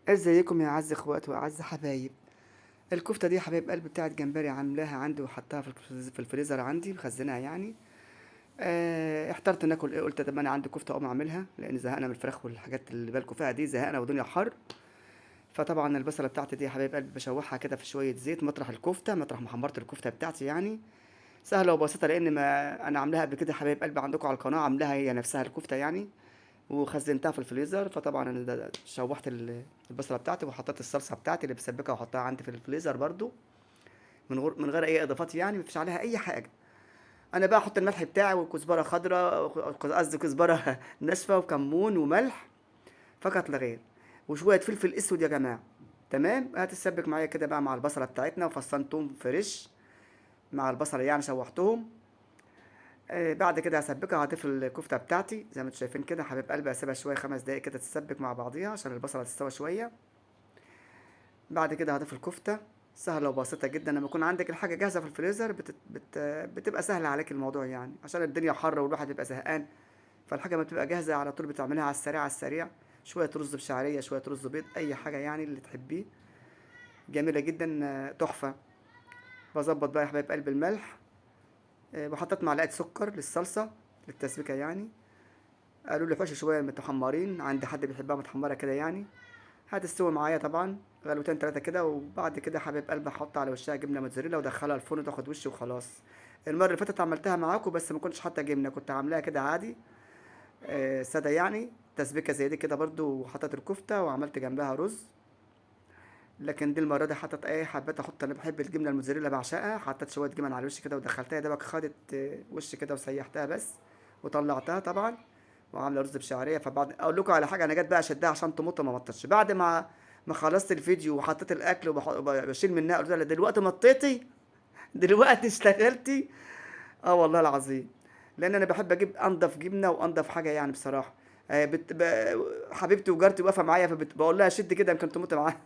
ازيكم يا اعز اخوات واعز حبايب. الكفته دي يا حبايب قلبي بتاعت جمبري، عاملاها عندي وحطها في الفريزر عندي مخزنها يعني. احترت ناكل ايه، قلت طب انا عندي كفته اقوم اعملها لان زهقنا من الفراخ والحاجات اللي بالكم فيها دي، زهقنا ودنيا حر. فطبعا البصله بتاعتي دي يا حبايب قلبي بشوحها كده في شويه زيت مطرح الكفته، مطرح ما حمرت الكفته بتاعتي يعني. سهله وبسيطه لان ما انا عاملاها قبل كده يا حبايب قلبي عندكم على القناه، عاملاها هي نفسها الكفته يعني. وخزنتها في الفريزر. فطبعا انا شوحت البصله بتاعتي وحطيت الصلصه بتاعتي اللي بسبكها وحطها عندي في الفريزر برضو، من غير اي اضافات يعني، مفيش عليها اي حاجه. انا بقى احط الملح بتاعي وكزبره خضراء، قصدي كزبره ناشفه وكمون وملح فقط لا غير، وشويه فلفل اسود يا جماعه. تمام، هتتسبك معايا كده بقى مع البصله بتاعتنا وفصان توم فريش مع البصله يعني شوحتهم. بعد كده هسبكها، هضيف الكفته بتاعتي زي ما انتم شايفين كده حبيب قلبي، هسيبها شويه 5 دقايق كده تتسبك مع بعضيها عشان البصله تستوي شويه. بعد كده هضيف الكفته. سهله وبسيطه جدا، لما يكون عندك الحاجه جاهزه في الفريزر بتبقى سهله عليك الموضوع يعني، عشان الدنيا حر والواحد بيبقى زهقان. فالحاجه ما بتبقى جاهزه على طول بتعملها على السريع على السريع. شويه رز بشعريه، شويه رز بيض، اي حاجه يعني اللي تحبيه. جميله جدا، تحفه. بظبط بقى يا حبايب قلب الملح. وحطيت معلقه سكر للصلصه، للتسبيكه يعني. قالوا لي حوشي شويه متحمرين، عندي حد بيحبها متحمره كده يعني. هتستوي معايا طبعا غلوتين تلاتة كده، وبعد كده حبيب قلبي احط على وشها جبنه موتزاريلا وادخلها الفرن تاخد وش وخلاص. المره اللي فاتت عملتها معاكم بس ما كنتش حاطه جبنه، كنت عاملاها كده عادي. ساده يعني. تسبيكه زي دي كده برضو، وحطيت الكفته وعملت جنبها رز. لكن دي المره دي حطيت ايه، حبيت احط، انا بحب الجبنه الموتزاريلا بعشقها، حطيت شويه جبن على الوش كده ودخلتها دوبك خدت وش كده وسيحتها بس. وطلعتها طبعا. وعامله رز بشعريه. فبعد اقول لكم على حاجه، انا جت بقى اشدها عشان تمط ما مطتش بعد ما خلصت الفيديو وحطيت الاكل وبشيل منها، قلت لها دلوقتي مطيتي؟ دلوقتي اشتغلتي؟ اه والله العظيم. لان انا بحب اجيب انضف جبنه وانضف حاجه يعني بصراحه. حبيبتي وجارتي واقفه معايا فبقول لها شد كده يمكن تموت معاها.